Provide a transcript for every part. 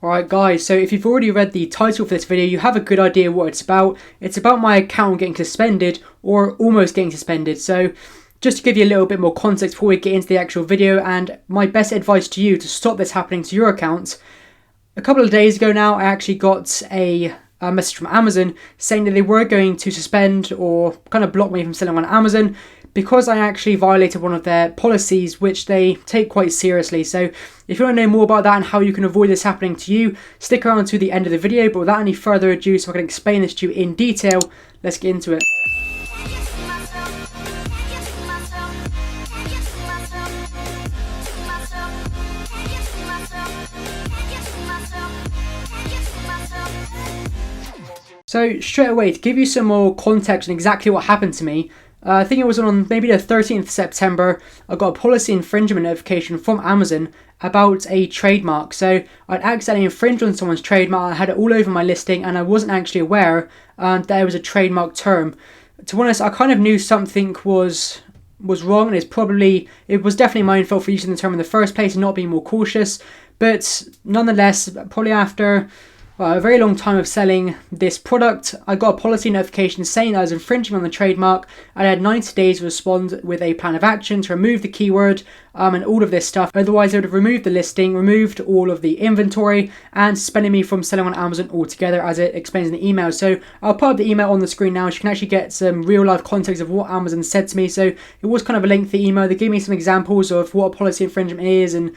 Alright guys, so if you've already read the title for this video, you have a good idea what it's about. It's about my account getting suspended, or almost getting suspended. So just to give you a little bit more context before we get into the actual video, and my best advice to you to stop this happening to your account. A couple of days ago now, I actually got a message from Amazon saying that they were going to suspend or kind of block me from selling on Amazon because I actually violated one of their policies, which they take quite seriously. So if you want to know more about that and how you can avoid this happening to you, stick around to the end of the video. But without any further ado, so I can explain this to you in detail, let's get into it. So straight away, to give you some more context on exactly what happened to me, I think it was on maybe the 13th of September, I got a policy infringement notification from Amazon about a trademark. So I'd accidentally infringed on someone's trademark, I had it all over my listing, and I wasn't actually aware that it was a trademark term. To be honest, I kind of knew something was wrong, and it was definitely my own fault for using the term in the first place and not being more cautious. But nonetheless, probably after a very long time of selling this product, I got a policy notification saying that I was infringing on the trademark. I had 90 days to respond with a plan of action to remove the keyword and all of this stuff. Otherwise, they would have removed the listing, removed all of the inventory, and suspended me from selling on Amazon altogether, as it explains in the email. So I'll put up the email on the screen now so you can actually get some real life context of what Amazon said to me. So it was kind of a lengthy email. They gave me some examples of what a policy infringement is and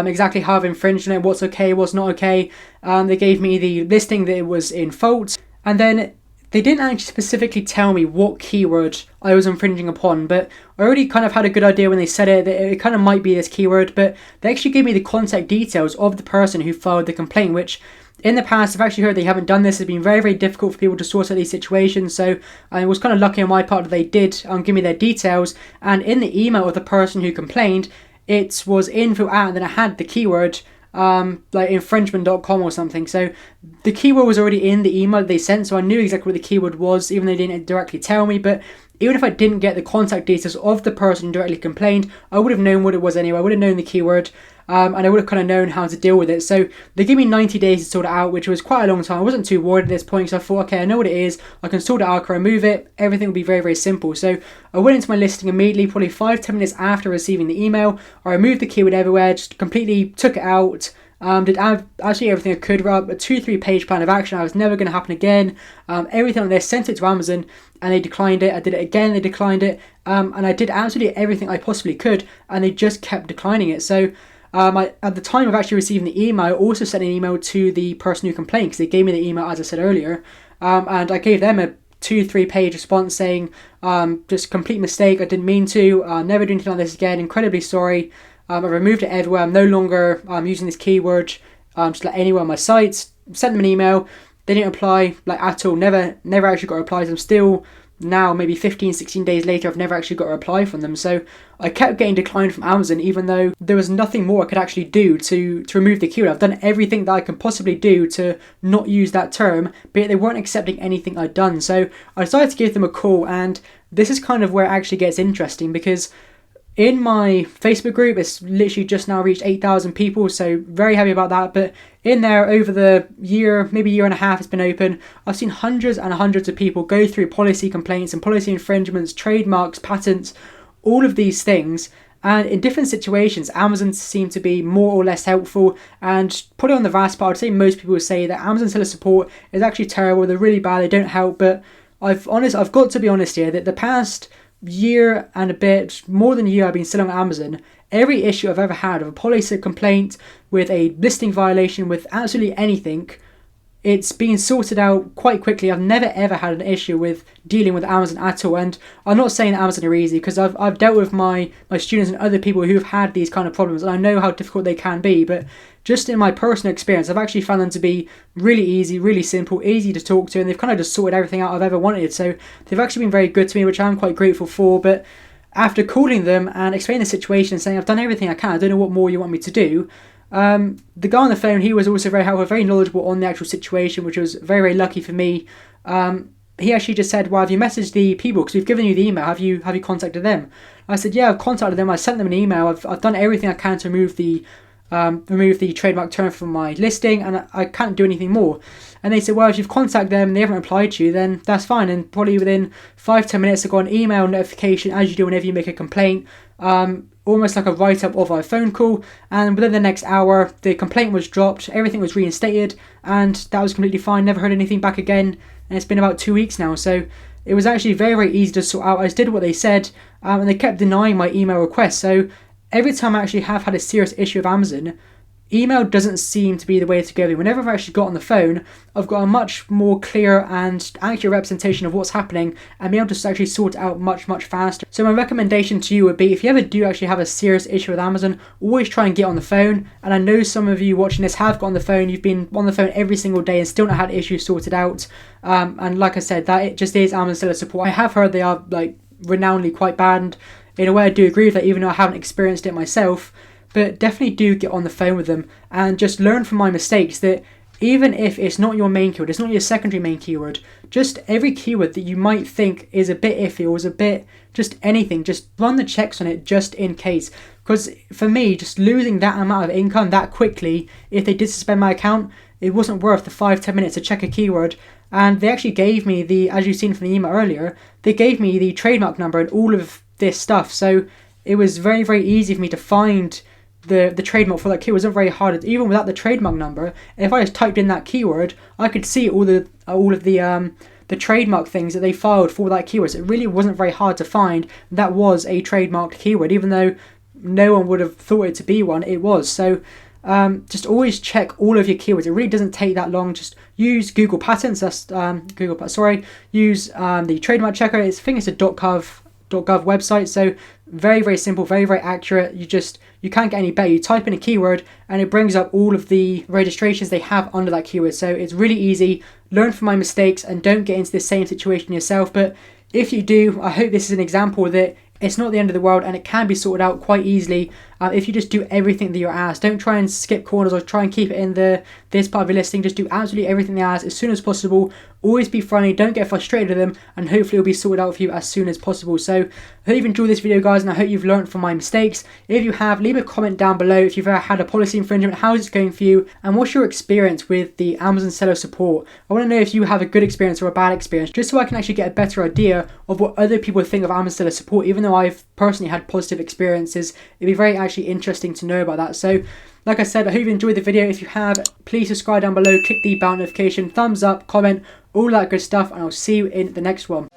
exactly how I've infringed on it, what's okay, what's not okay. They gave me the listing that it was in fault, and then they didn't actually specifically tell me what keyword I was infringing upon, but I already kind of had a good idea when they said it that it kind of might be this keyword. But they actually gave me the contact details of the person who filed the complaint, which in the past I've actually heard they haven't done this. It's been very, very difficult for people to sort out these situations. So I was kind of lucky on my part that they did give me their details, and in the email of the person who complained, it was info at, and then I had the keyword like infringement.com or something. So the keyword was already in the email they sent, so I knew exactly what the keyword was, even though they didn't directly tell me. But even if I didn't get the contact details of the person who directly complained, I would have known what it was anyway. I would have known the keyword, and I would have kind of known how to deal with it. So they gave me 90 days to sort it out, which was quite a long time. I wasn't too worried at this point, so I thought, okay, I know what it is, I can sort it out, I can remove it, everything will be very, very simple. So I went into my listing immediately, probably 5-10 minutes after receiving the email. I removed the keyword everywhere, just completely took it out. Did actually everything I could, wrote a 2-3 page plan of action. I was never going to happen again. Everything on there, sent it to Amazon, and they declined it. I did it again, they declined it, and I did absolutely everything I possibly could, and they just kept declining it. So at the time of actually receiving the email, I also sent an email to the person who complained, because they gave me the email, as I said earlier, and I gave them a 2-3 page response saying just complete mistake, I didn't mean to, never do anything like this again, incredibly sorry. I removed it everywhere. I'm no longer using this keyword just like anywhere on my sites. Sent them an email. They didn't reply like at all. Never actually got replies. I'm still now maybe 15-16 days later, I've never actually got a reply from them. So I kept getting declined from Amazon, even though there was nothing more I could actually do to remove the keyword. I've done everything that I can possibly do to not use that term, but they weren't accepting anything I'd done. So I decided to give them a call, and this is kind of where it actually gets interesting, because in my Facebook group, it's literally just now reached 8,000 people, so very happy about that. But in there, over the year, maybe year and a half it's been open, I've seen hundreds and hundreds of people go through policy complaints and policy infringements, trademarks, patents, all of these things. And in different situations, Amazon seem to be more or less helpful. And probably on the vast part, I'd say most people would say that Amazon seller support is actually terrible. They're really bad, they don't help. But I've got to be honest here, that the past year and a bit, more than a year I've been selling on Amazon, every issue I've ever had of a policy complaint, with a listing violation, with absolutely anything, it's been sorted out quite quickly. I've never ever had an issue with dealing with Amazon at all. And I'm not saying that Amazon are easy, because I've dealt with my students and other people who've had these kind of problems, and I know how difficult they can be. But just in my personal experience, I've actually found them to be really easy, really simple, easy to talk to, and they've kind of just sorted everything out I've ever wanted. So they've actually been very good to me, which I'm quite grateful for. But after calling them and explaining the situation and saying I've done everything I can, I don't know what more you want me to do, the guy on the phone, he was also very helpful, very knowledgeable on the actual situation, which was very, very lucky for me. He actually just said, well, have you messaged the people, because we've given you the email, have you contacted them? I said, yeah, I've contacted them, I sent them an email, I've done everything I can to remove the remove the trademark term from my listing, and I can't do anything more. And they said, well, if you've contacted them and they haven't replied to you, then that's fine. And probably within 5-10 minutes, I got an email notification, as you do whenever you make a complaint, almost like a write-up of our phone call. And within the next hour, the complaint was dropped, everything was reinstated, and that was completely fine. Never heard anything back again. And it's been about 2 weeks now. So it was actually very, very easy to sort out. I just did what they said, and they kept denying my email requests. So every time I actually have had a serious issue with Amazon, email doesn't seem to be the way to go. Whenever I've actually got on the phone, I've got a much more clear and accurate representation of what's happening and be able to actually sort it out much, much faster. So my recommendation to you would be, if you ever do actually have a serious issue with Amazon, always try and get on the phone. And I know some of you watching this have got on the phone. You've been on the phone every single day and still not had issues sorted out. And like I said, that it just is Amazon seller support. I have heard they are like renownedly quite bad, and in a way I do agree with that, even though I haven't experienced it myself. But definitely do get on the phone with them and just learn from my mistakes, that even if it's not your main keyword, it's not your secondary main keyword, just every keyword that you might think is a bit iffy or is a bit just anything, just run the checks on it just in case. Because for me, just losing that amount of income that quickly, if they did suspend my account, it wasn't worth the 5-10 minutes to check a keyword. And they actually gave me the, as you've seen from the email earlier, they gave me the trademark number and all of this stuff. So it was very, very easy for me to find the trademark for that keyword. It wasn't very hard. Even without the trademark number, if I just typed in that keyword, I could see all of the trademark things that they filed for that keyword. So it really wasn't very hard to find that was a trademarked keyword, even though no one would have thought it to be one. It was. So just always check all of your keywords. It really doesn't take that long. Just use Google Patents. That's use the trademark checker. I think it's a .gov website. So very, very simple, very, very accurate. You can't get any better. You type in a keyword and it brings up all of the registrations they have under that keyword. So it's really easy. Learn from my mistakes and don't get into the same situation yourself. But if you do, I hope this is an example that it's not the end of the world and it can be sorted out quite easily if you just do everything that you're asked. Don't try and skip corners or try and keep it in this part of your listing. Just do absolutely everything they ask as soon as possible. Always be friendly, don't get frustrated with them, and hopefully it'll be sorted out for you as soon as possible. So I hope you've enjoyed this video, guys, and I hope you've learned from my mistakes. If you have, leave a comment down below if you've ever had a policy infringement, how is it going for you, and what's your experience with the Amazon seller support. I want to know if you have a good experience or a bad experience, just so I can actually get a better idea of what other people think of Amazon seller support. Even though I've personally had positive experiences, it'd be very actually interesting to know about that. So like I said, I hope you enjoyed the video. If you have, please subscribe down below, click the bell notification, thumbs up, comment, all that good stuff, and I'll see you in the next one.